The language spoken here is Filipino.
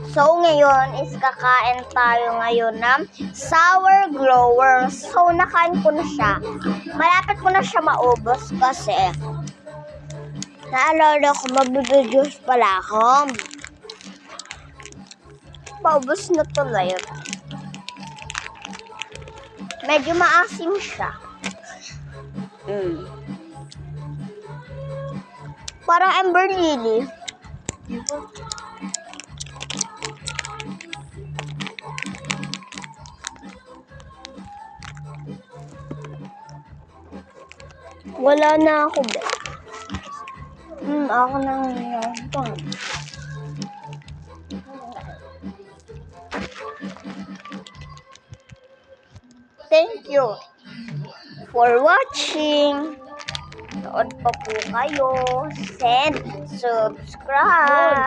So, ngayon is kakain tayo ngayon ng sour glowworms. So, nakain ko na siya. Malapit ko na siya maubos kasi naalala ko mabibidyos pala ako. Paubos na tuloy. Medyo maasim siya. Parang Amber Lily. Wala na ako ba? Ako na ngayon. Thank you for watching. Nood pa po kayo. Send, subscribe.